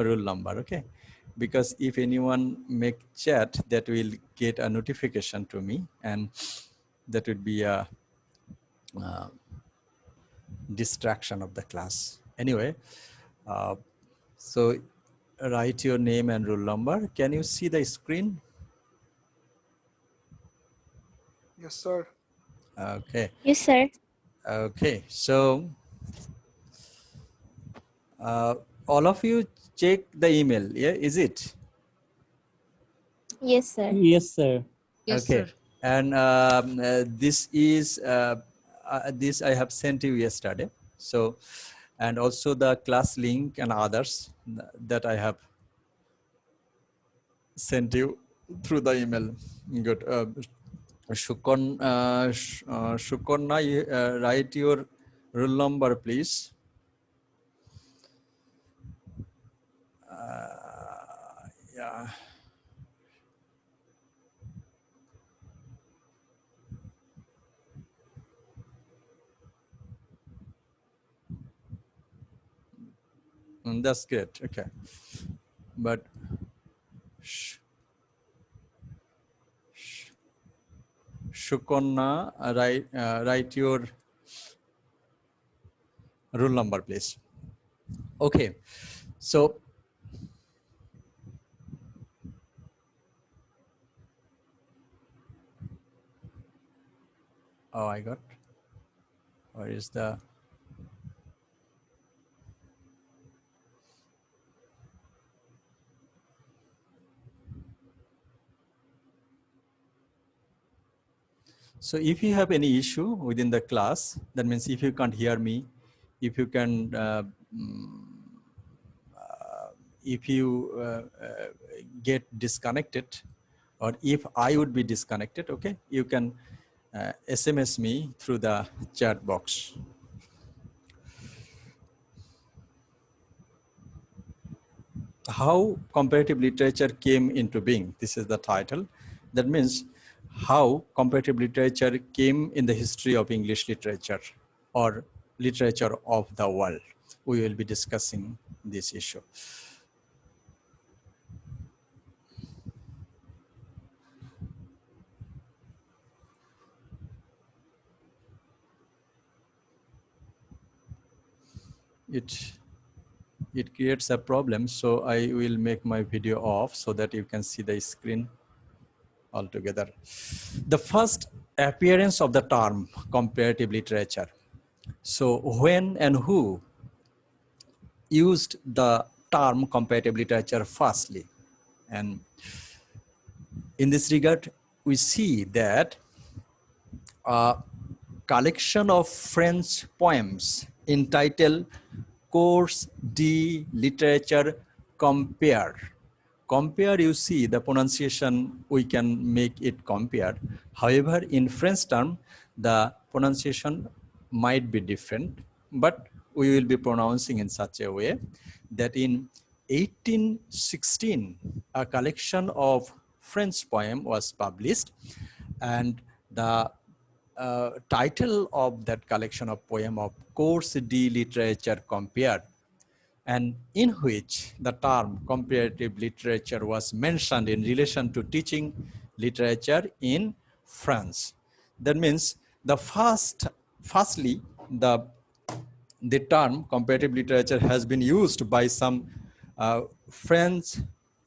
rule number, okay? Because if anyone make chat, that will get a notification to me, and that would be a distraction of the class. Anyway, so write your name and roll number. Can you see the screen? Yes, sir. Okay. Yes, sir. Okay. So all of you check the email. Yeah, is it? Yes, sir. Yes, sir. Yes, Okay. sir. And this is this I have sent you yesterday. So, and also the class link and others that I have sent you through the email. Good. Shukonna, write your roll number, please. Yeah. That's great. Okay. But Shukonna, write your roll number, please. Okay. So, oh, I got, where is the, so if you have any issue within the class, that means if you can't hear me, if you can, if you get disconnected, or if I would be disconnected, okay, you can SMS me through the chat box. How comparative literature came into being. This is the title. That means how comparative literature came in the history of English literature or literature of the world. We will be discussing this issue. It creates a problem, so I will make my video off so that you can see the screen altogether. The first appearance of the term comparative literature. So when and who used the term comparative literature firstly? And in this regard, we see that a collection of French poems entitled Cours de Literature Compare. Compare, you see the pronunciation, we can make it compare. However, in French term, the pronunciation might be different, but we will be pronouncing in such a way that in 1816, a collection of French poem was published, and the title of that collection of poem of Cours de Literature Compare, and in which the term comparative literature was mentioned in relation to teaching literature in France. That means the firstly, the term comparative literature has been used by some French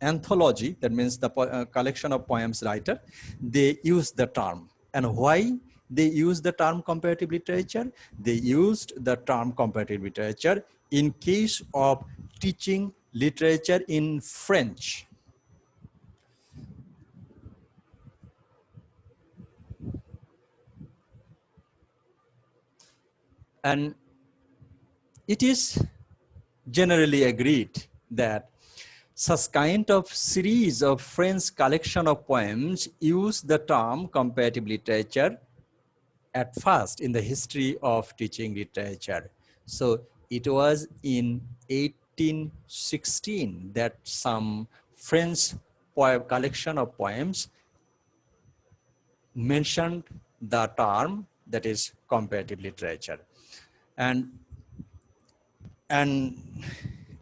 anthology, that means the collection of poems writer. They use the term. And why they use the term comparative literature? They used the term comparative literature in case of teaching literature in French. And it is generally agreed that such kind of series of French collection of poems use the term comparative literature at first in the history of teaching literature. So it was in 1816 that some French collection of poems mentioned the term that is comparative literature. And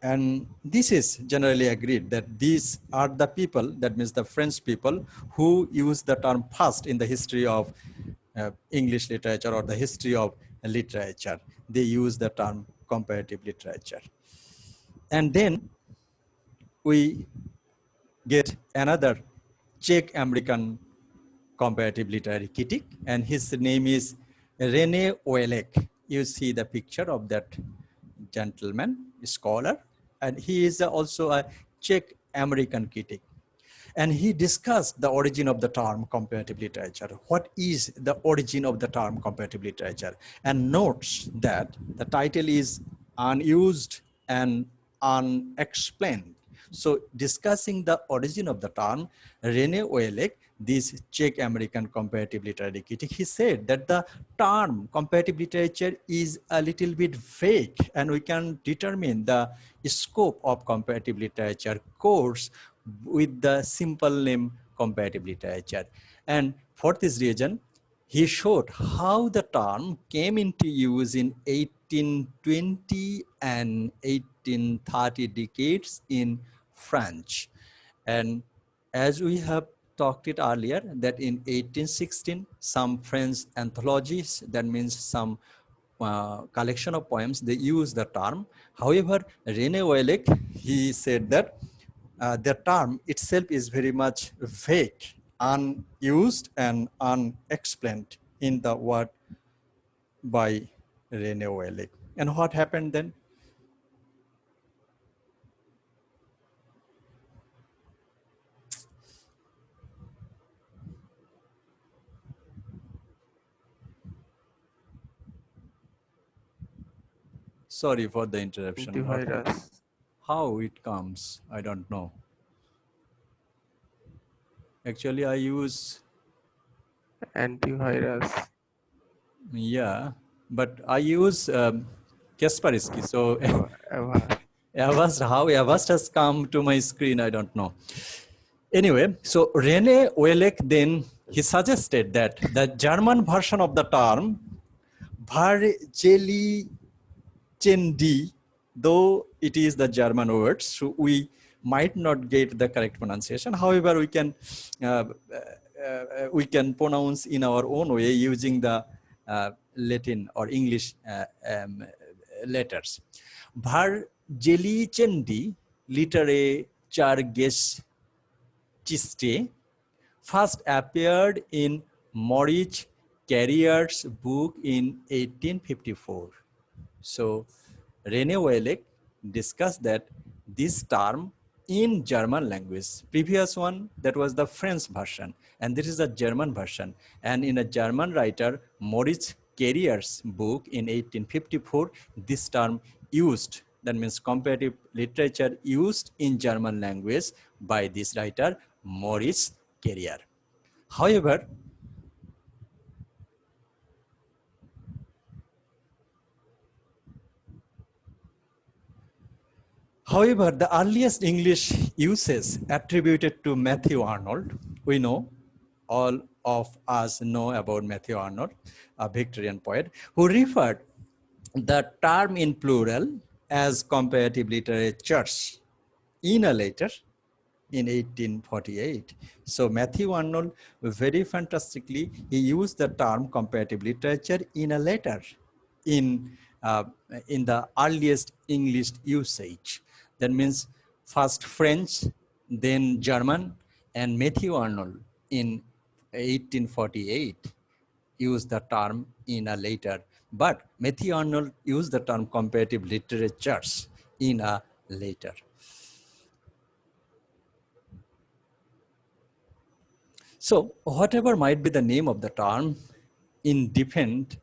And this is generally agreed that these are the people, that means the French people, who use the term first in the history of English literature or the history of literature. They use the term comparative literature. And then we get another Czech American comparative literary critic, and his name is Rene Ouellek. You see the picture of that gentleman, scholar, and he is also a Czech American critic. And he discussed the origin of the term comparative literature. What is the origin of the term comparative literature? And notes that the title is unused and unexplained. So discussing the origin of the term, Rene Ouellek, this Czech American comparative literary critic, he said that the term comparative literature is a little bit vague, and we can determine the scope of comparative literature course with the simple name comparative literature. And for this reason, he showed how the term came into use in 1820 and 1830 decades in French. And as we have talked it earlier, that in 1816, some French anthologies, that means some collection of poems, they use the term. However, Rene Ouellek, he said that the term itself is very much vague, unused and unexplained in the word by Rene Ouellek. And what happened then? Sorry for the interruption. Antivirus. How it comes, I don't know. Actually, I use, Antivirus. yeah, but I use Kaspersky. So Avast. how Avast has come to my screen, I don't know. Anyway, so Rene Ouellek then, he suggested that the German version of the term Varjeli Chendi, though it is the German word, so we might not get the correct pronunciation. However, we can pronounce in our own way using the Latin or English letters. Varjeli Chendi, litere charges chiste, first appeared in Maurice Carrier's book in 1854. So Rene Ouellek discussed that this term in German language, previous one, that was the French version, and this is the German version. And in a German writer, Maurice Carrier's book in 1854, this term used, that means comparative literature used in German language by this writer, Maurice Carrier. However, the earliest English uses attributed to Matthew Arnold, we know, all of us know about Matthew Arnold, a Victorian poet, who referred the term in plural as comparative literatures in a letter in 1848. So Matthew Arnold, very fantastically, he used the term comparative literature in a letter in the earliest English usage. That means first French, then German, and Matthew Arnold in 1848 used the term in a letter. But Matthew Arnold used the term comparative literatures in a letter. So whatever might be the name of the term, in different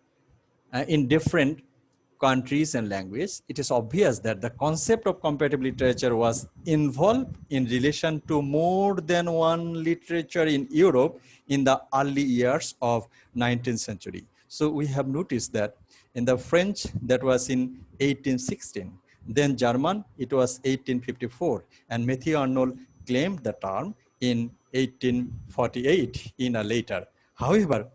countries and languages, it is obvious that the concept of comparative literature was involved in relation to more than one literature in Europe in the early years of 19th century. So we have noticed that in the French, that was in 1816, then German, it was 1854, and Matthew Arnold claimed the term in 1848 in a letter. However,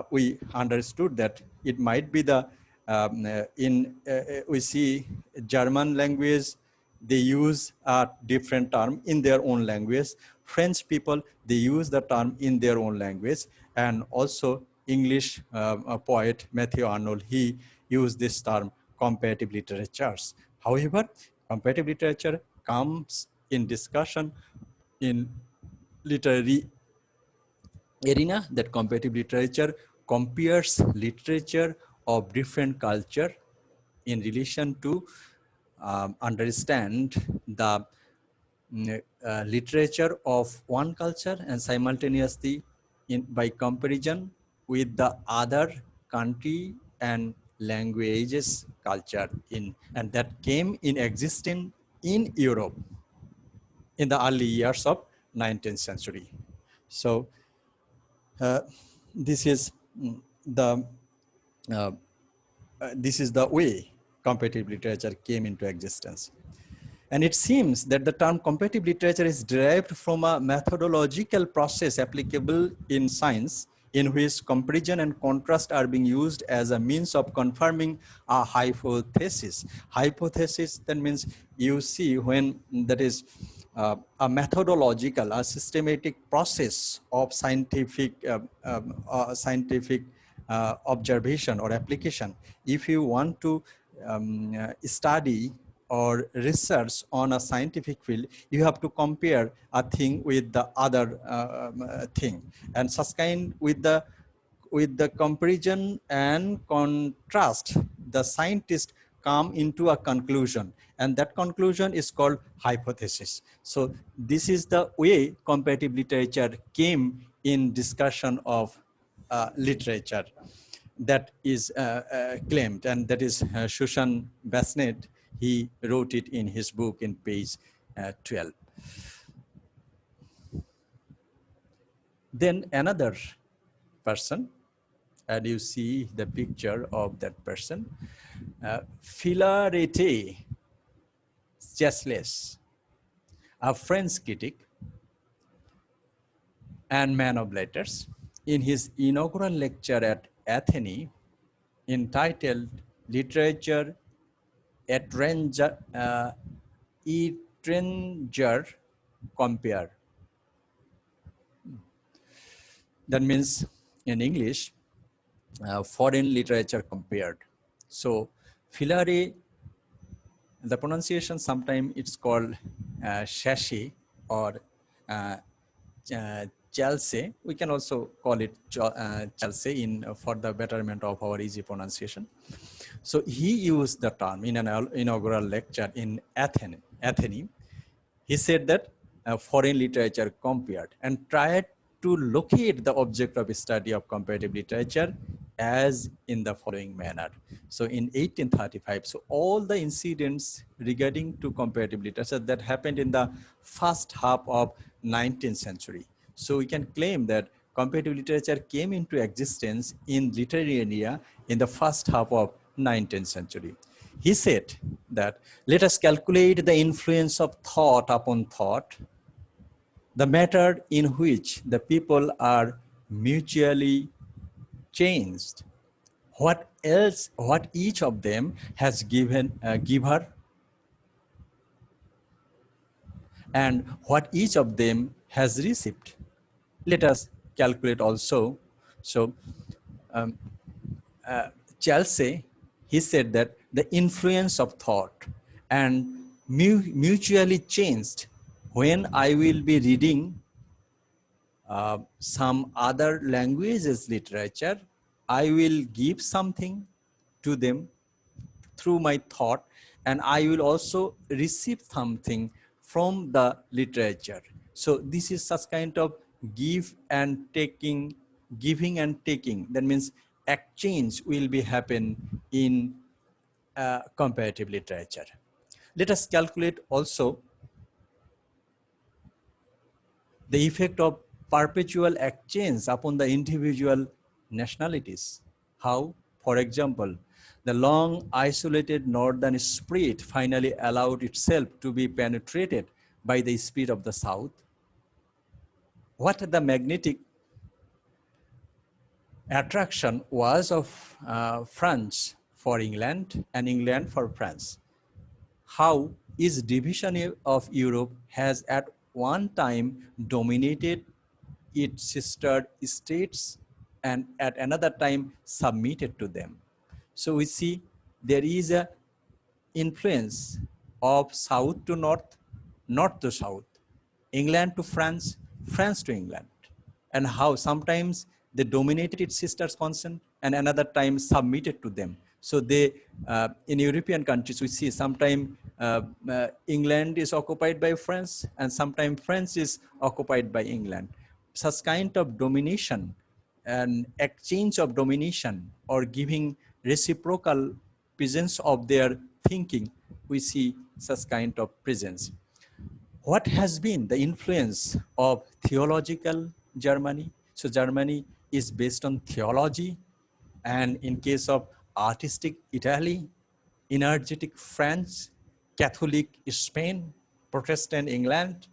we understood that it might be the we see German language they use a different term in their own language. French people, they use the term in their own language. And also English poet Matthew Arnold, he used this term comparative literatures. However, comparative literature comes in discussion in literary arena, that comparative literature compares literature of different culture in relation to understand the literature of one culture, and simultaneously by comparison with the other country and languages culture and that came in existence in Europe in the early years of 19th century. So this is the this is the way comparative literature came into existence. And it seems that the term comparative literature is derived from a methodological process applicable in science, in which comparison and contrast are being used as a means of confirming a hypothesis. Hypothesis, that means you see when that is a methodological, a systematic process of scientific observation or application. If you want to study or research on a scientific field, you have to compare a thing with the other thing, and such kind with the comparison and contrast, the scientists come into a conclusion, and that conclusion is called hypothesis. So this is the way comparative literature came in discussion of literature that is claimed, and that is Shushan Basnet. He wrote it in his book in page 12. Then another person, and you see the picture of that person, Philarete Chasles, a French critic and man of letters, in his inaugural lecture at Athens entitled Literature Étranger, Compare. That means in English, foreign literature compared. So Filari, the pronunciation sometimes it's called Shashi or Chelsea. We can also call it Chelsea for the betterment of our easy pronunciation. So he used the term in an inaugural lecture in Athens. He said that foreign literature compared and tried to locate the object of study of comparative literature as in the following manner. So in 1835, so all the incidents regarding to comparative literature that happened in the first half of 19th century. So we can claim that comparative literature came into existence in literary area in the first half of 19th century. He said that let us calculate the influence of thought upon thought, the matter in which the people are mutually changed. What else, what each of them has given, giver, and what each of them has received. Let us calculate also. So Chelsea, he said that the influence of thought and mutually changed when I will be reading some other languages literature, I will give something to them through my thought, and I will also receive something from the literature. So this is such kind of give and taking, giving and taking. That means exchange will be happen in comparative literature. Let us calculate also the effect of perpetual exchange upon the individual nationalities. How? For example, the long isolated northern spirit finally allowed itself to be penetrated by the spirit of the south. What the magnetic attraction was of France for England and England for France. How Its division of Europe has at one time dominated its sister states and at another time submitted to them. So we see there is a influence of south to north, north to south, England to France, France to England, and how sometimes they dominated its sisters' concern and another time submitted to them. So they, in European countries, we see sometimes England is occupied by France and sometimes France is occupied by England. Such kind of domination and exchange of domination or giving reciprocal presence of their thinking, we see such kind of presence. What has been the influence of theological Germany? So Germany is based on theology, and in case of artistic Italy, energetic France, Catholic Spain, Protestant England,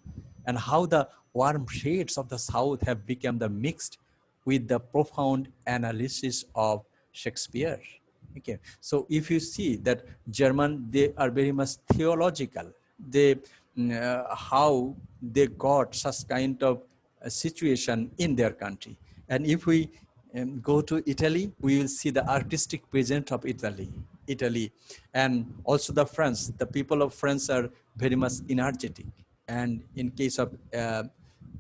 and how the warm shades of the South have become the mixed with the profound analysis of Shakespeare. Okay, so if you see that German, they are very much theological. They how they got such kind of situation in their country. And if we go to Italy, we will see the artistic presence of Italy, and also the France. The people of France are very much energetic. And in case of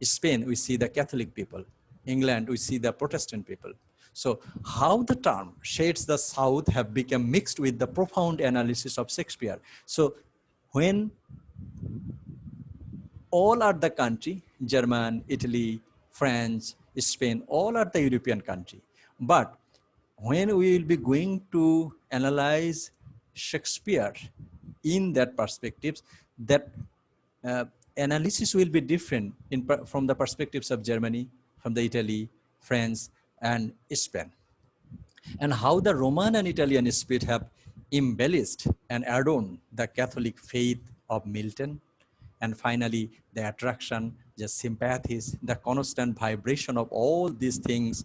Spain, we see the Catholic people. England, we see the Protestant people. So how the term shades the South have become mixed with the profound analysis of Shakespeare. So when all are the country, German, Italy, France, Spain, all are the European country. But when we will be going to analyze Shakespeare in that perspectives, that analysis will be different from the perspectives of Germany, from the Italy, France, and Spain. And how the Roman and Italian spirit have embellished and adorned the Catholic faith of Milton. And finally, the attraction, the sympathies, the constant vibration of all these things,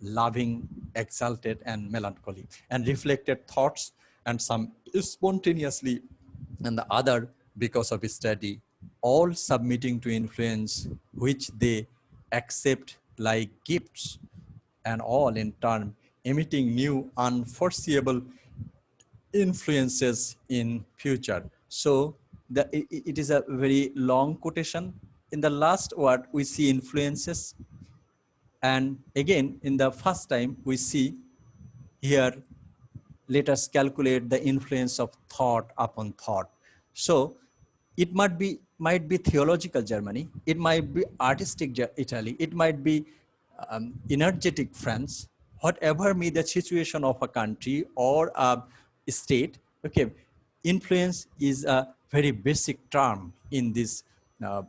loving, exalted, and melancholy, and reflected thoughts, and some spontaneously, and the other because of study, all submitting to influence which they accept like gifts, and all in turn emitting new unforeseeable influences in future. So it is a very long quotation. In the last word, we see influences. And again, in the first time, we see here, let us calculate the influence of thought upon thought. So it might be theological Germany, it might be artistic Italy, it might be energetic France, whatever may the situation of a country or a state. Okay, influence is a very basic term uh,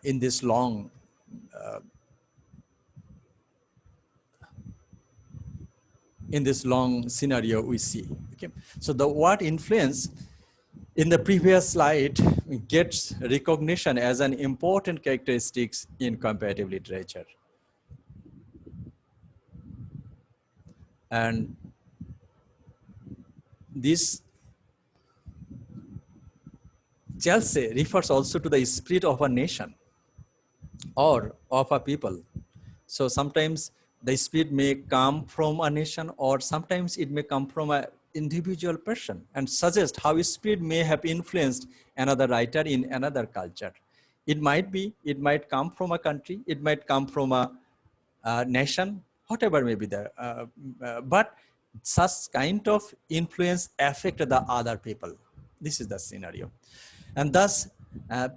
in this long scenario we see. Okay, so the word influence in the previous slide gets recognition as an important characteristics in comparative literature. And this Chelsea refers also to the spirit of a nation or of a people. So sometimes the spirit may come from a nation, or sometimes it may come from an individual person, and suggest how spirit may have influenced another writer in another culture. It might come from a country, it might come from a nation, whatever may be there. But such kind of influence affect the other people. This is the scenario. And thus,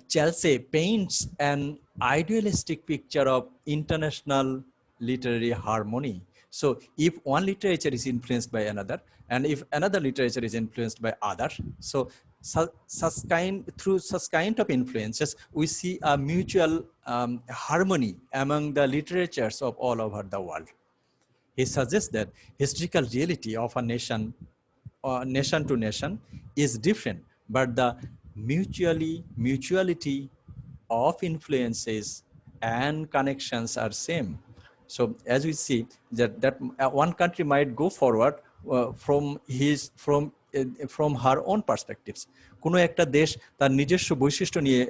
Chelsea paints an idealistic picture of international literary harmony. So if one literature is influenced by another, and if another literature is influenced by other, so through such kind of influences, we see a mutual harmony among the literatures of all over the world. He suggests that historical reality of a nation, nation to nation, is different, but the mutuality of influences and connections are same. So as we see that one country might go forward from her own perspectives, কোনো একটা দেশ তার নিজস্ব বৈশিষ্ট্য নিয়ে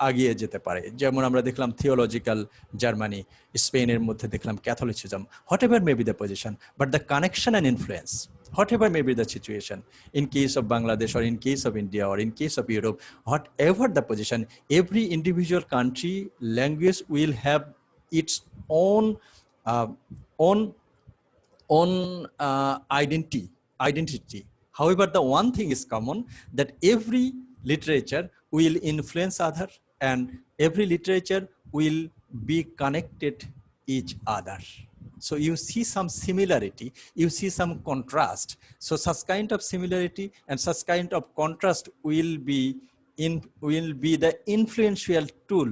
আগিয়ে যেতে পারে। যেমন আমরা দেখলাম থিওলজিক্যাল জার্মানি, স্পেনের মধ্যে দেখলাম Catholicism, what ever may be the position, but the connection and influence, whatever may be the situation, in case of Bangladesh or in case of India or in case of Europe, whatever the position, every individual country language will have its own uh, own identity. However, the one thing is common, that every literature will influence other, and every literature will be connected each other. So you see some similarity, you see some contrast. So such kind of similarity and such kind of contrast will be the influential tool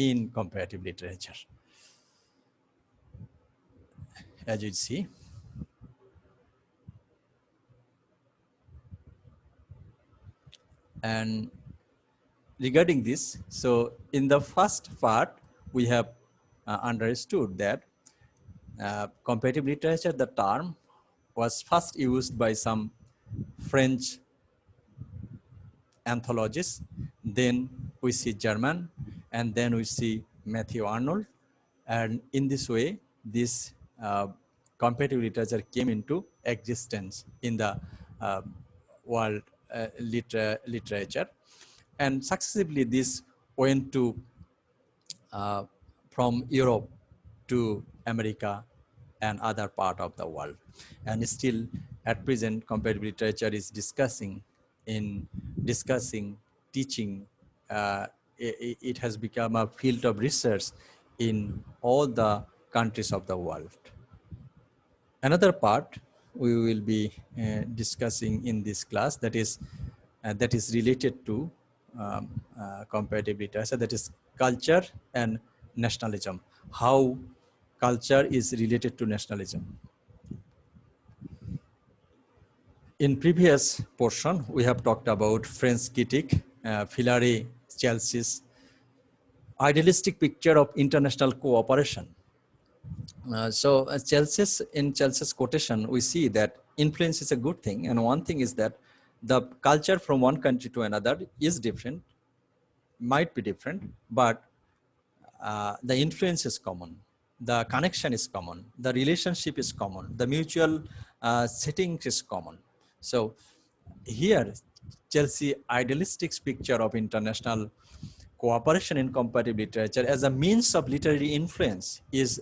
in comparative literature, as you see. And regarding this, so in the first part, we have understood that comparative literature, the term was first used by some French anthologists, then we see German, and then we see Matthew Arnold. And in this way, this comparative literature came into existence in the world literature. And successively, this went to from Europe to America and other part of the world. And still, at present, comparative literature is discussing, teaching. It has become a field of research in all the countries of the world. Another part we will be discussing in this class, that is related to comparative literature, that is culture and nationalism, how culture is related to nationalism. In previous portion, we have talked about French critic Filare Chelsea's idealistic picture of international cooperation. In Chelsea's quotation, we see that influence is a good thing, and one thing is that the culture from one country to another is different, might be different, but the influence is common, the connection is common, the relationship is common, the mutual setting is common. So here, Chelsea idealistic picture of international cooperation in comparative literature as a means of literary influence is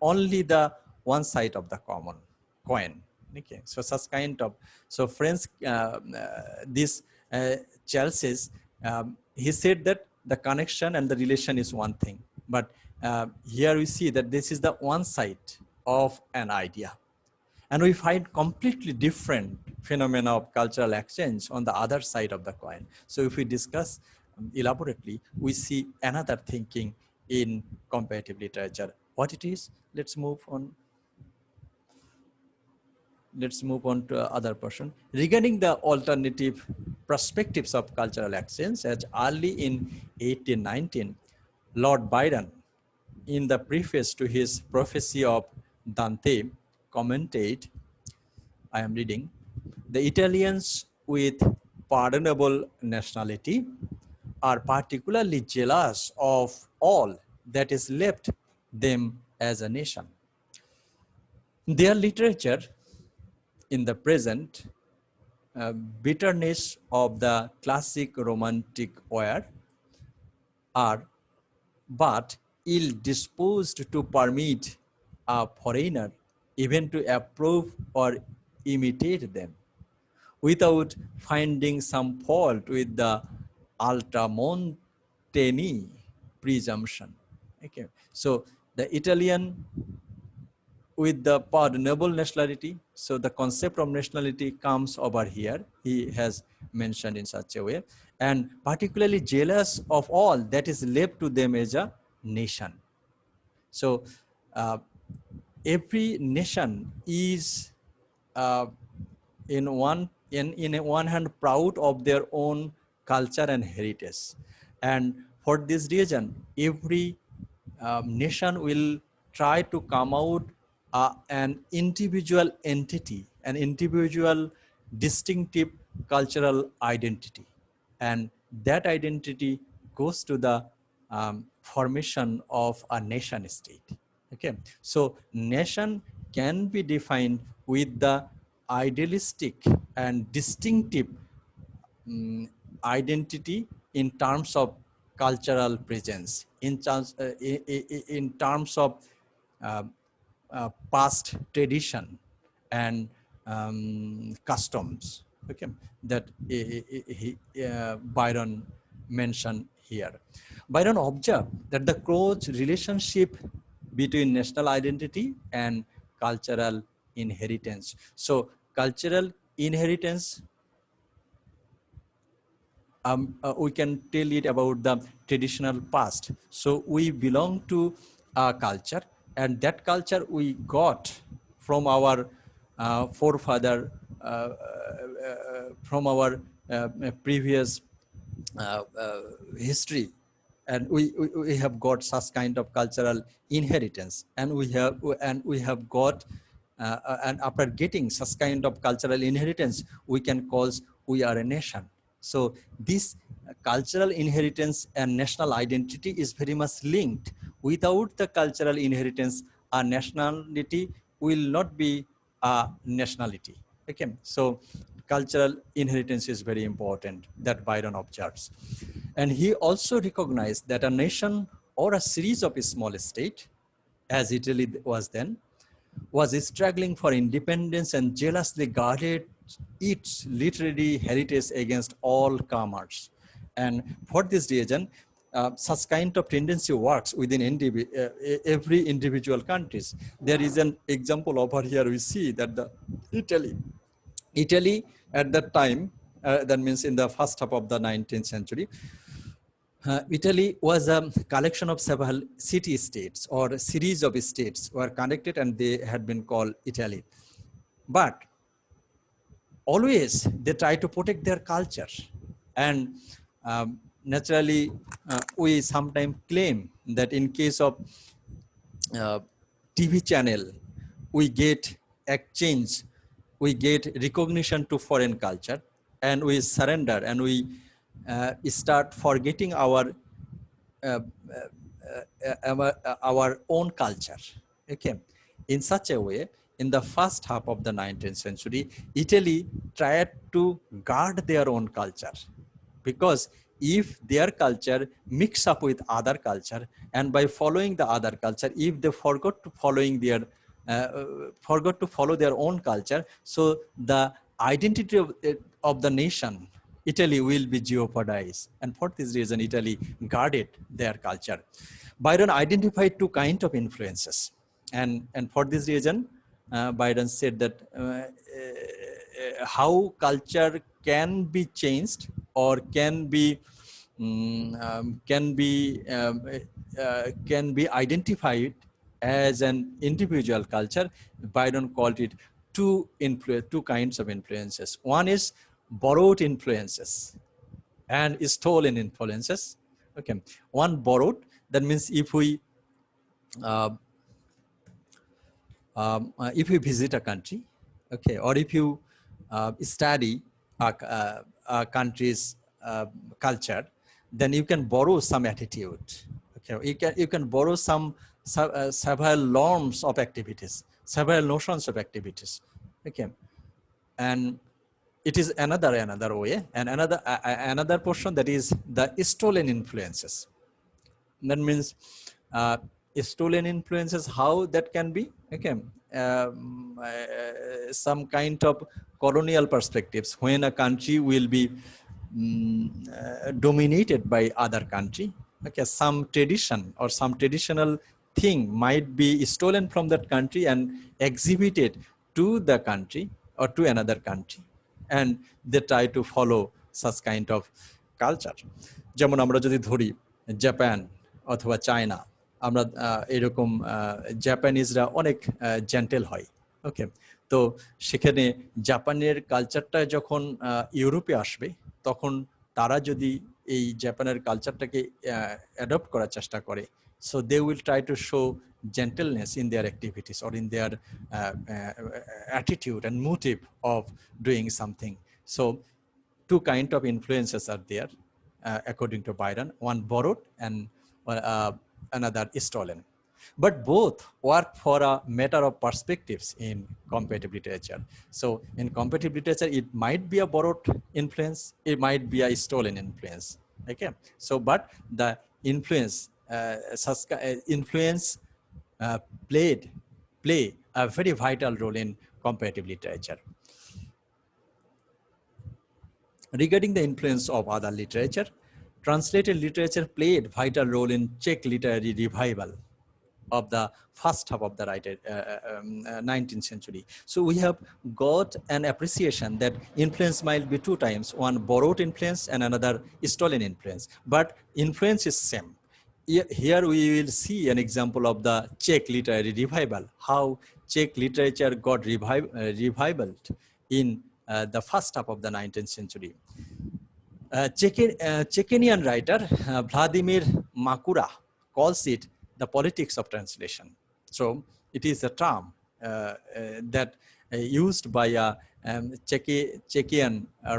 only the one side of the common coin. Okay, so such kind of, so friends, this Chelsea's, he said that the connection and the relation is one thing, but here we see that this is the one side of an idea, and we find completely different phenomena of cultural exchange on the other side of the coin. So if we discuss elaborately, we see another thinking in comparative literature. What it is, let's move on. Let's move on to other person. Regarding the alternative perspectives of cultural exchange, as early in 1819, Lord Byron, in the preface to his Prophecy of Dante, commented, I am reading, the Italians with pardonable nationality are particularly jealous of all that is left them as a nation. Their literature in the present bitterness of the classic romantic wire are but ill-disposed to permit a foreigner even to approve or imitate them, without finding some fault with the ultramontane presumption. Okay, so the Italian with the pardonable nationality, so the concept of nationality comes over here, he has mentioned in such a way, and particularly jealous of all that is left to them as a nation. So every nation is in one hand proud of their own culture and heritage, and for this reason every nation will try to come out an individual entity, an individual distinctive cultural identity, and that identity goes to the formation of a nation state. Okay, so nation can be defined with the idealistic and distinctive identity in terms of cultural presence, in terms of uh, past tradition and customs. Okay, that Byron mentioned here. Byron observed that the close relationship between national identity and cultural inheritance. So cultural inheritance, we can tell it about the traditional past. So we belong to a culture, and that culture we got from our forefather, from our previous history, and we have got such kind of cultural inheritance, and we have got and after getting such kind of cultural inheritance, we can call we are a nation. So this cultural inheritance and national identity is very much linked. Without the cultural inheritance, a nationality will not be a nationality. Okay, so cultural inheritance is very important, that Byron observes. And he also recognized that a nation or a series of small states, as Italy was then, was struggling for independence and jealously guarded its literary heritage against all comers. And for this reason, such kind of tendency works within every individual countries. There is an example over here. We see that the Italy at that time, that means in the first half of the 19th century, Italy was a collection of several city-states or a series of states were connected, and they had been called Italy. But always they try to protect their culture. And naturally, we sometimes claim that in case of uh, TV channel, we get exchange, we get recognition to foreign culture, and we surrender, and we start forgetting our own culture. Okay, in such a way, in the first half of the 19th century, Italy tried to guard their own culture, because if their culture mix up with other culture, and by following the other culture, if they forgot to follow their own culture, so the identity of the nation Italy will be jeopardized. And for this reason, Italy guarded their culture. Byron identified two kinds of influences. And for this reason, Byron said that how culture can be changed or can be identified as an individual culture. Byron called it two kinds of influences. One is borrowed influences and stolen influences. Okay, one borrowed, that means uh, if you visit a country, okay, or if you study a country's culture, then you can borrow some attitude. Okay, you can borrow several norms of activities, several notions of activities. Okay, and it is another way, and another portion, that is the stolen influences. That means stolen influences, how that can be. Okay, some kind of colonial perspectives, when a country will be dominated by other country. Okay, some tradition or some traditional thing might be stolen from that country and exhibited to the country or to another country, and they try to follow such kind of culture. যেমন আমরা যদি ধরি Japan অথবা China, আমরা এরকম জাপানিজরা অনেক gentle হয়। ওকে, তো সেখানে জাপানের কালচারটা যখন ইউরোপে আসবে, তখন তারা যদি এই জাপানের কালচারটাকে অ্যাডপ্ট করার চেষ্টা করে, so they will try to show gentleness in their activities or in their attitude and motive of doing something. So two kind of influences are there, according to Byron, one borrowed and another stolen. But both work for a matter of perspectives in comparative literature. So in comparative literature, it might be a borrowed influence, it might be a stolen influence. Okay. So, but the influence, play a very vital role in comparative literature. Regarding the influence of other literature, translated literature played vital role in Czech literary revival of the first half of the 19th century. So we have got an appreciation that influence might be two times, one borrowed influence and another stolen influence, but influence is same. Here we will see an example of the Czech literary revival, how Czech literature got revived in the first half of the 19th century. Czechenian writer Vladimir Makura calls it the politics of translation. So it is a term that used by a Czechian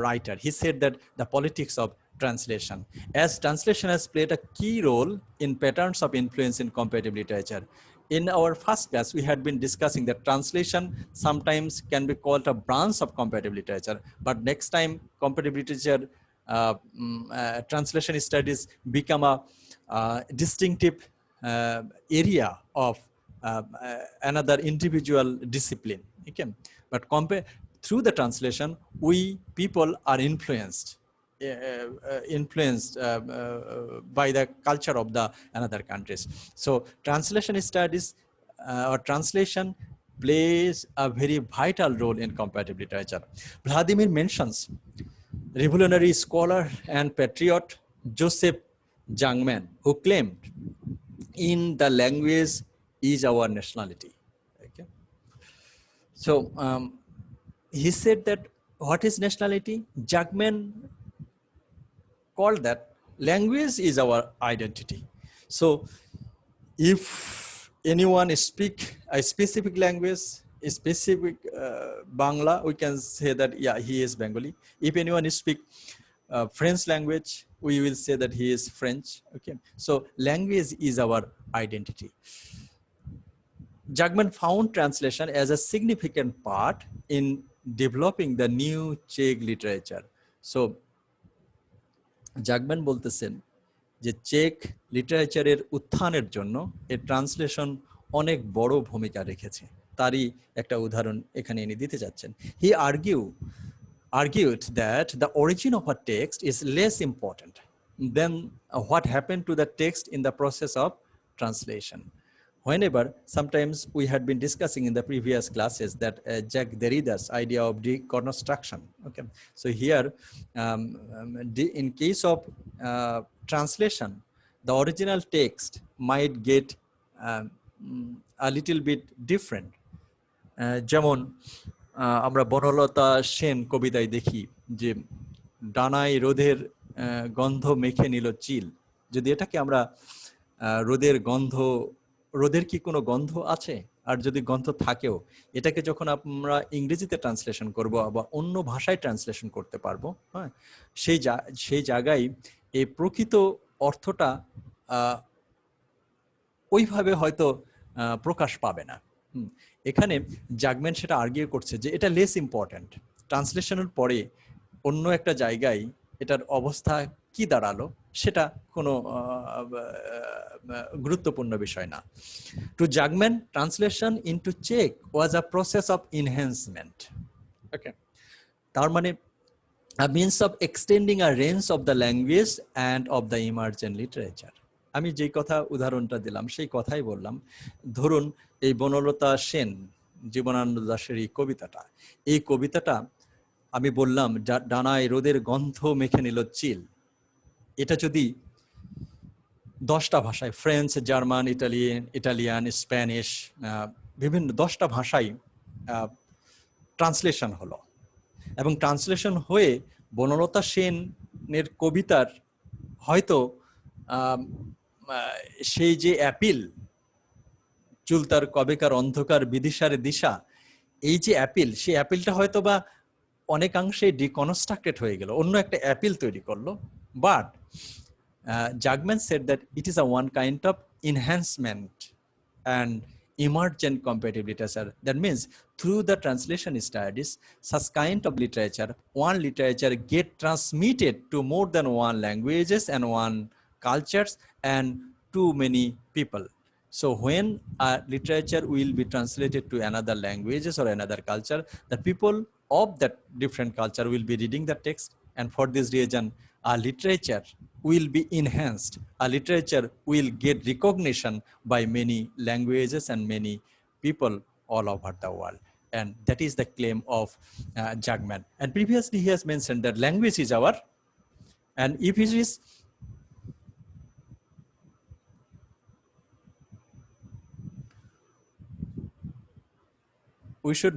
writer. He said that the politics of translation, as translation has played a key role in patterns of influence in comparative literature. In our first class, we had been discussing that translation sometimes can be called a branch of comparative literature, but next time comparative literature translation studies become a distinctive area of another individual discipline. Okay? But through the translation, we people are influenced by the culture of the another countries. So translation studies or translation plays a very vital role in comparative literature. Vladimir mentions revolutionary scholar and patriot Joseph Jungmann, who claimed, "In the language is our nationality." Okay. So he said that what is nationality? Jungmann called that language is our identity. So if anyone speak a specific language, a specific Bangla, we can say that, yeah, he is Bengali. If anyone speak French language, we will say that he is French. Okay. So language is our identity. Jungmann found translation as a significant part in developing the new Czech literature. So জাগম্যান বলতেছেন যে check লিটারেচারের উত্থানের জন্য এর translation অনেক বড় ভূমিকা রেখেছে। তারই একটা উদাহরণ এখানে এনে দিতে যাচ্ছেন। He argued that the origin of a text is less important than what happened to the text in the process of translation. Whenever, sometimes we had been discussing in the previous classes that Jacques Derrida's idea of deconstruction. Okay, so here, in case of translation, the original text might get a little bit different. যেমন আমরা বনলতা সেন কবিতায় দেখি যে ডানায় রোদের গন্ধ মেখে নিল চিল। যদি এটাকে আমরা রোদের কি কোনো গন্ধ আছে, আর যদি গন্ধ থাকেও এটাকে যখন আমরা ইংরেজিতে ট্রান্সলেশন করব বা অন্য ভাষায় ট্রান্সলেশন করতে পারবো, হ্যাঁ, সেই জায়গায় এই প্রকৃত অর্থটা ওইভাবে হয়তো প্রকাশ পাবে না। এখানে জাগম্যান সেটা আর্গিউ করছে যে এটা লেস ইম্পর্ট্যান্ট, ট্রান্সলেশনের পরে অন্য একটা জায়গায় এটার অবস্থা কি দাঁড়ালো সেটা কোনো গুরুত্বপূর্ণ বিষয় না। টু জাগম্যান, ট্রান্সলেশন ইনটু চেক was a process of enhancement. Okay, তার মানে a means of extending a range of the language and of the emergent literature. আমি যে কথা উদাহরণটা দিলাম সেই কথাই বললাম। ধরুন এই বনলতা সেন জীবনানন্দ দাশের এই কবিতাটা আমি বললাম ডানায় রোদের গন্ধ মেখে নিল চিল, এটা যদি 10টা ভাষায়, ফ্রেঞ্চ, জার্মান, ইটালিয়ান, স্প্যানিশ, বিভিন্ন 10টা ভাষায় ট্রান্সলেশন হলো এবং ট্রান্সলেশন হয়ে বনলতা সেনের কবিতার হয়তো সেই যে অ্যাপিল, চুল তার কবেকার অন্ধকার বিদিশারে দিশা, এই যে অ্যাপিল, সেই অ্যাপিলটা হয়তো বা অনেকাংশে ডিকনস্ট্রাক্টেড হয়ে গেল, অন্য একটা অ্যাপিল তৈরি করলো। But Jagman said that it is a one kind of enhancement and emergent comparative literature. That means through the translation studies, such kind of literature, one literature get transmitted to more than one languages and one cultures and too many people. So when a literature will be translated to another languages or another culture, the people of that different culture will be reading the text, and for this reason, a literature will be enhanced. A literature will get recognition by many languages and many people all over the world. And that is the claim of Jagman. And previously he has mentioned that language is our, and if it is, we should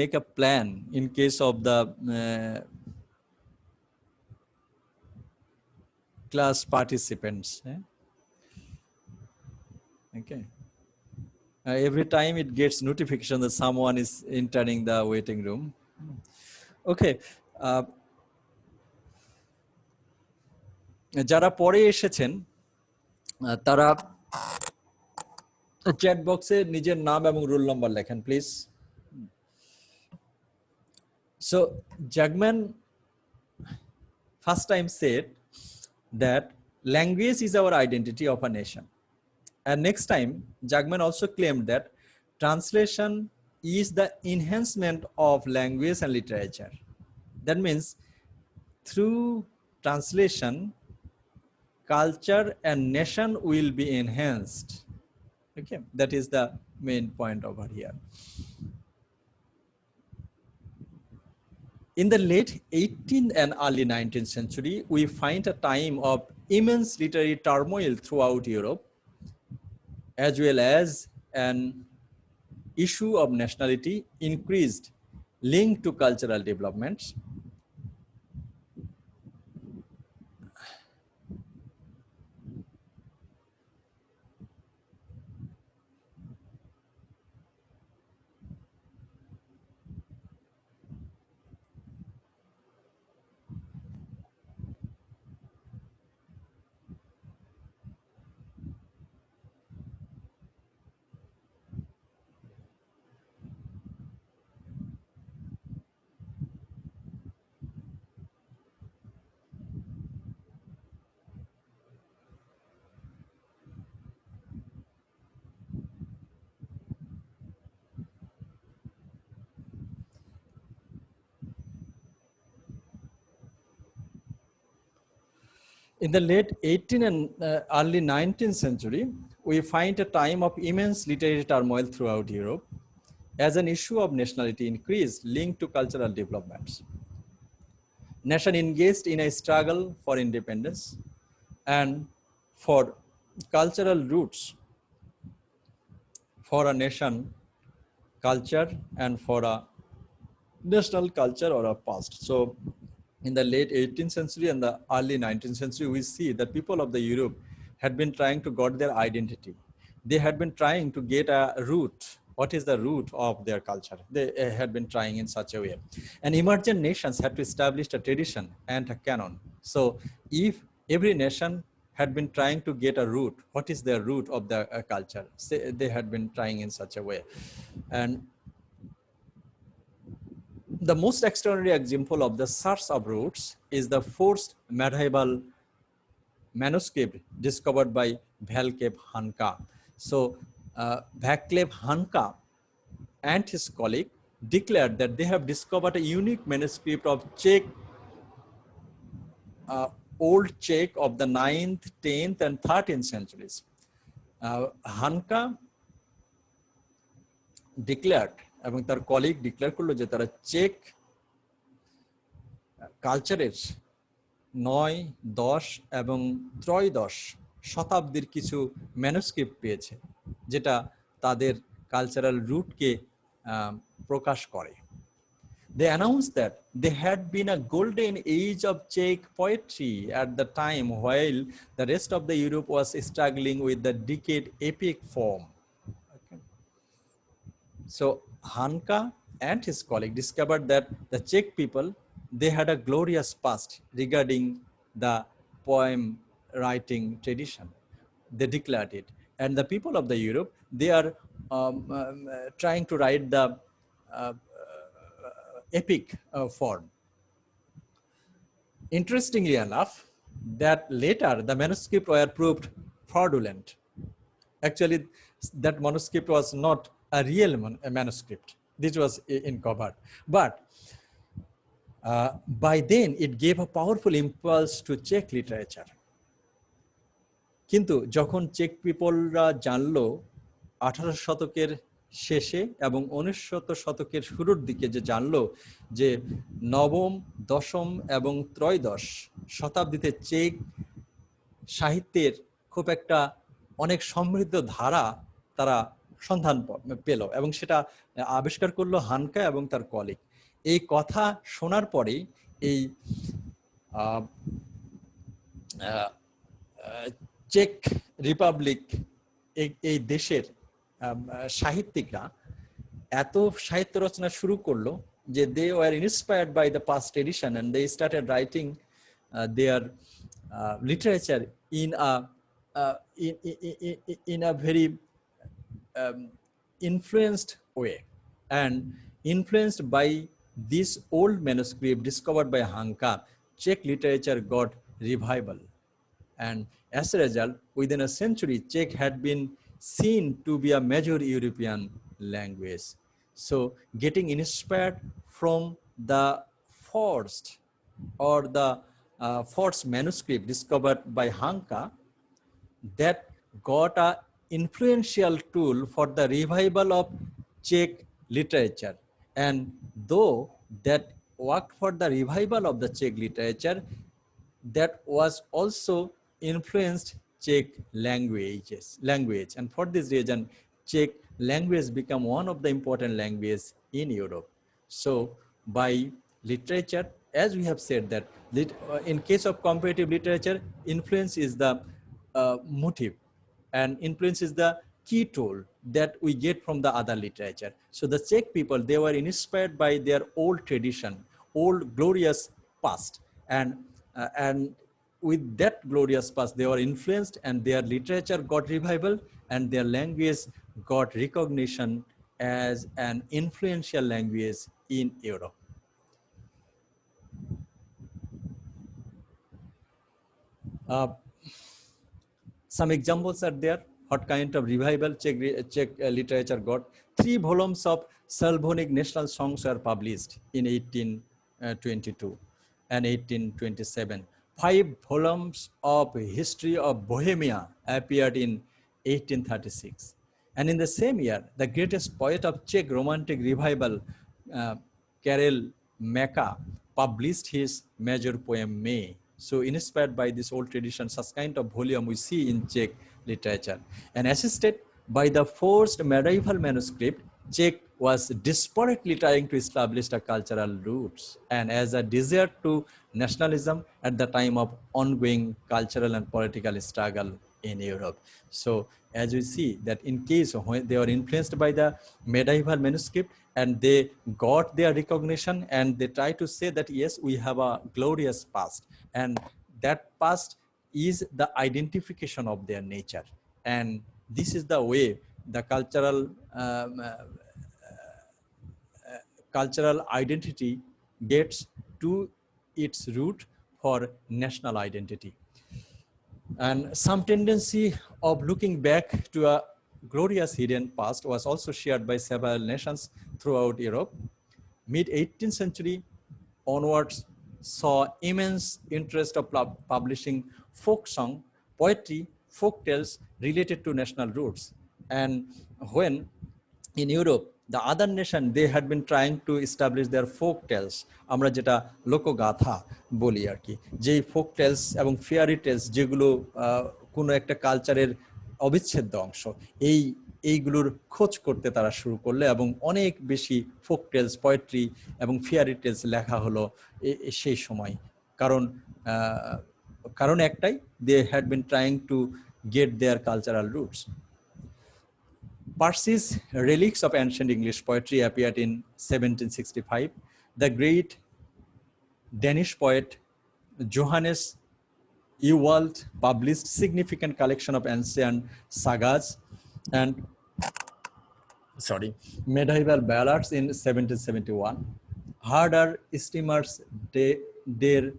make a plan in case of the class participants. Okay. Every time it gets notification that someone is entering the waiting room. Okay. যারা পরে এসেছেন তারা chat বক্সে নিজের নাম এবং roll number লেখেন please. So Jagman first time said that language is our identity of a nation. And next time, Jagman also claimed that translation is the enhancement of language and literature. That means through translation, culture and nation will be enhanced. Okay, that is the main point over here. In the late 18th and early 19th century, we find a time of immense literary turmoil throughout Europe, as well as an issue of nationality increased linked to cultural developments. In the late 18th and early 19th century, we find a time of immense literary turmoil throughout Europe as an issue of nationality increased linked to cultural developments. Nation engaged in a struggle for independence and for cultural roots for a nation culture and for a national culture or a past. So in the late 18th century and the early 19th century, we see that people of the Europe had been trying to get their identity. They had been trying to get a root. What is the root of their culture? They had been trying in such a way. And emergent nations had to establish a tradition and a canon. So if every nation had been trying to get a root, what is the root of the culture? They had been trying in such a way. And the most extraordinary example of the search of roots is the first medieval manuscript discovered by Václav Hanka. So Václav Hanka and his colleague declared that they have discovered a unique manuscript of Czech, Old Czech of the 9th, 10th and 13th centuries. Hanka declared এবং তার colleague declare করলো যে তারা check কালচারের 9, 10 এবং ত্রয়োদশ শতাব্দীর কিছু ম্যানুস্ক্রিপ্ট পেয়েছে যেটা তাদের কালচারাল রুটকে প্রকাশ করে। They announced that there had been a golden age of Czech poetry at the time while the rest of the Europe was struggling with the decayed epic form. Okay. So Hanka and his colleague discovered that the Czech people, they had a glorious past regarding the poem writing tradition. They declared it. And the people of the Europe, they are trying to write the epic form. Interestingly enough, that later the manuscript were proved fraudulent. Actually, that manuscript was not a real manuscript. This was in cover. But by then, it gave a powerful impulse to Czech literature. কিন্তু যখন check পিপলরা জানলো 18 শতকের শেষে এবং 19 শতকের শুরুর দিকে যে জানলো যে নবম, দশম এবং ত্রয়োদশ শতাব্দীতে চেক সাহিত্যের খুব একটা অনেক সমৃদ্ধ ধারা তারা সন্ধান পেল এবং সেটা আবিষ্কার করলো হানকা এবং তার কলিগ। এই কথা শোনার পরে এই চেক রিপাবলিক এই দেশের সাহিত্যিকরা এত সাহিত্য রচনা শুরু করলো যে they were inspired by the past tradition and they started writing their literature in a very influenced way, and influenced by this old manuscript discovered by Hanka, Czech literature got revival. And as a result, within a century, Czech had been seen to be a major European language. So getting inspired from the first or the first manuscript discovered by Hanka, that got a influential tool for the revival of Czech literature. And though that worked for the revival of the Czech literature, that was also influenced Czech language. And for this reason, Czech language became one of the important languages in Europe. So by literature, as we have said that in case of comparative literature, influence is the motive, and influence is the key tool that we get from the other literature. So the Czech people, they were inspired by their old tradition, old glorious past, and with that glorious past, they were influenced, and their literature got revival, and their language got recognition as an influential language in Europe. Some examples are there. What kind of revival Czech literature got? 3 volumes of Slavonic national songs were published in 1822 and 1827. 5 volumes of History of Bohemia appeared in 1836. And in the same year, the greatest poet of Czech romantic revival, Karel Maka, published his major poem May. So inspired by this old tradition, such kind of volume we see in Czech literature. And assisted by the forced medieval manuscript, Czech was desperately trying to establish the cultural roots, and as a desert to nationalism at the time of ongoing cultural and political struggle in Europe. So as we see that in case when they were influenced by the medieval manuscript and they got their recognition, and they try to say that yes, we have a glorious past, and that past is the identification of their nature, and this is the way the cultural identity gets to its root for national identity. And some tendency of looking back to a glorious hidden past was also shared by several nations throughout Europe. Mid-18th century onwards saw immense interest of publishing folk song, poetry, folk tales related to national roots. And when in Europe, the other nation, they had been trying to establish their folk tales, আমরা যেটা লোকগাথা বলি আর কি, যে folk tales এবং fairy tales যেগুলো কোনো একটা কালচারের অবিচ্ছেদ্য অংশ, এইগুলোর খোঁজ করতে তারা শুরু করলো, এবং অনেক বেশি folk tales, poetry এবং fairy tales লেখা হলো সেই সময়। কারণ একটাই, they had been trying to get their cultural roots. Percy's Relics of Ancient English Poetry appeared in 1765. The great Danish poet Johannes Ewald published significant collection of ancient sagas and medieval ballads in 1771. Harder Steamers der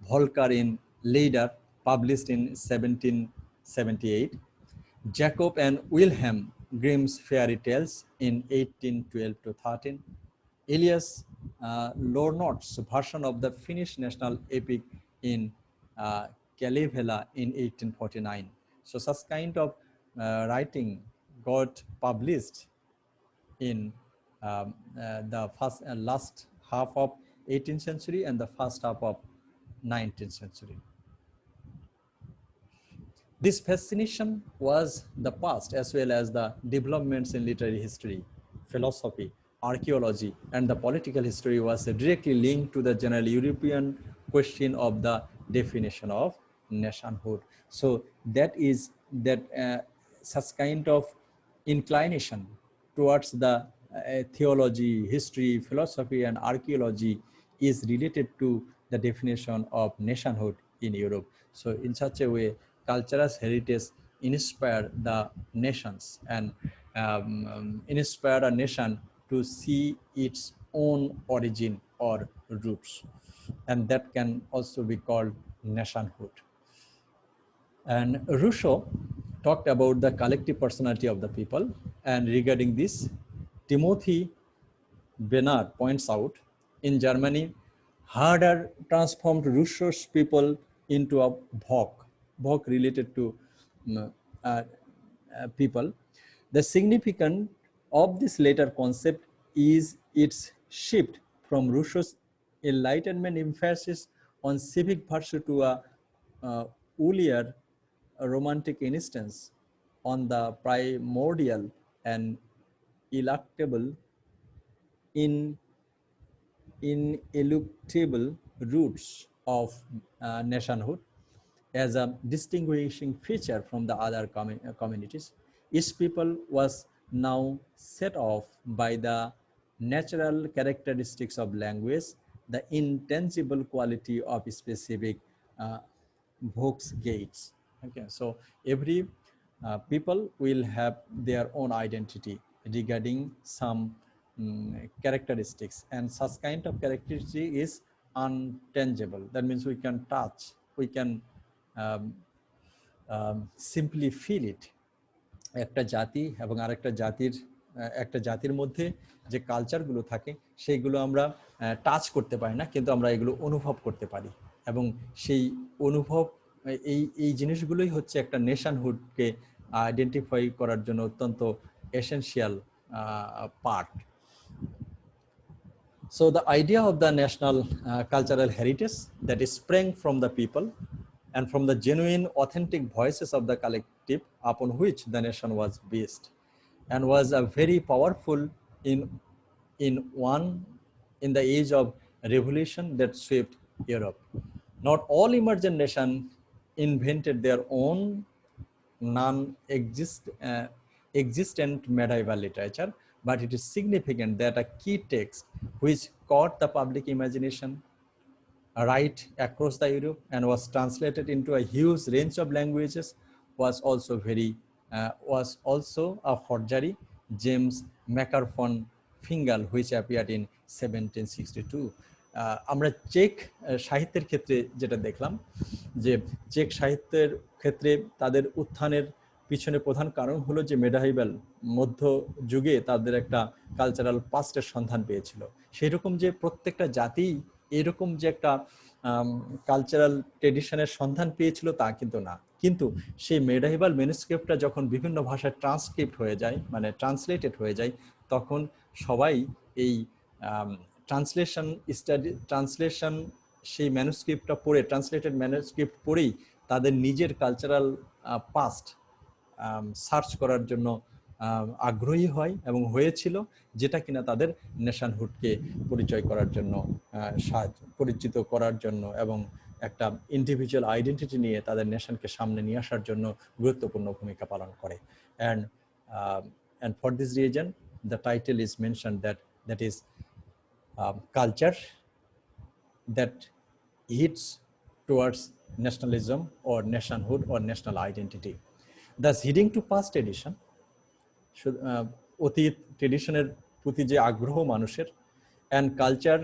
Volker in Leyder, published in 1778. Jacob and Wilhelm Grimm's fairy tales in 1812 to 13. Elias Lornot's version of the Finnish national epic in Kalevala in 1849. So such kind of writing got published in the last half of 18th century and the first half of 19th century. This fascination was the past as well as the developments in literary history, philosophy, archaeology, and the political history was directly linked to the general European question of the definition of nationhood. So that is that such kind of inclination towards the theology, history, philosophy, and archaeology is related to the definition of nationhood in Europe. So in such a way, cultural heritage inspire the nations and inspire a nation to see its own origin or roots. And that can also be called nationhood. And Rousseau talked about the collective personality of the people. And regarding this, Timothy Bernard points out, in Germany, Herder transformed Rousseau's people into a Volk related to people. The significance of this later concept is its shift from Rousseau's Enlightenment emphasis on civic virtue to a earlier romantic instance on the primordial and ineluctable ineluctable roots of nationhood as a distinguishing feature from the other communities. Each people was now set off by the natural characteristics of language, the intangible quality of specific Volksgates. Okay, so every people will have their own identity regarding some characteristics, and such kind of characteristic is untangible. That means we can touch, we can simply feel it. একটা জাতি এবং আরেকটা জাতির একটা জাতির মধ্যে যে কালচারগুলো থাকে সেইগুলো আমরা টাচ করতে পারি না, কিন্তু আমরা এগুলো অনুভব করতে পারি, এবং সেই অনুভব এই জিনিসগুলোই হচ্ছে একটা নেশনহুডকে আইডেন্টিফাই করার জন্য অত্যন্ত essential part. So the idea of the national cultural heritage that is sprang from the people and from the genuine authentic voices of the collective upon which the nation was based, and was a very powerful in the age of revolution that swept Europe. Not all emergent nations invented their own existent medieval literature, but it is significant that a key text which caught the public imagination right across the Europe and was translated into a huge range of languages was also a forgery, James Macarthon Fingal, which appeared in 1762. আমরা check সাহিত্যের ক্ষেত্রে যেটা দেখলাম, যে check সাহিত্যের ক্ষেত্রে তাদের উত্থানের পিছনে প্রধান কারণ হলো যে মেডাইভাল মধ্যযুগে তাদের একটা কালচারাল পাস্টের সন্ধান পেয়েছিল। সেই রকম যে প্রত্যেকটা জাতি এরকম যে একটা কালচারাল ট্রেডিশনের সন্ধান পেয়েছিল তা কিন্তু না, কিন্তু সেই মেডাইভাল ম্যানুস্ক্রিপ্টটা যখন বিভিন্ন ভাষায় ট্রান্সক্রিপ্ট হয়ে যায়, মানে ট্রান্সলেটেড হয়ে যায়, তখন সবাই এই ট্রান্সলেশন সেই ম্যানুস্ক্রিপ্টটা পড়ে, ট্রান্সলেটেড ম্যানুস্ক্রিপ্ট পড়েই তাদের নিজের কালচারাল পাস্ট সার্চ করার জন্য আগ্রহী হয় এবং হয়েছিল, যেটা কিনা তাদের নেশনহুডকে পরিচয় করার জন্য পরিচিত করার জন্য এবং একটা ইন্ডিভিজুয়াল আইডেন্টিটি নিয়ে তাদের নেশনকে সামনে নিয়ে আসার জন্য গুরুত্বপূর্ণ ভূমিকা পালন করে। And for this reason, the title is mentioned that is culture that hits towards nationalism or nationhood or national identity. Thus, heading to past edition, অতীত ট্রেডিশনের প্রতি যে আগ্রহ মানুষের, and culture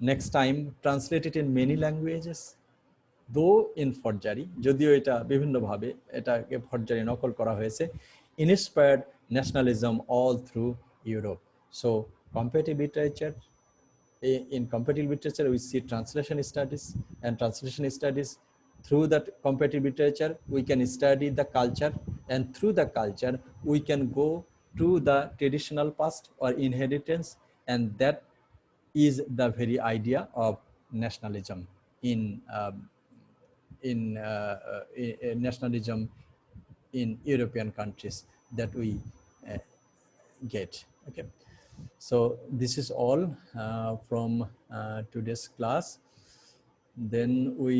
next time translated in many languages, though in forgery, যদিও এটা বিভিন্নভাবে এটাকে forgery নকল করা হয়েছে, inspired nationalism all through Europe. So comparative literature, in comparative literature we see translation studies, and translation studies, through that comparative literature we can study the culture, and through the culture we can go to the traditional past or inheritance, and that is the very idea of nationalism in nationalism in European countries that we get. Okay, so this is all from today's class. Then we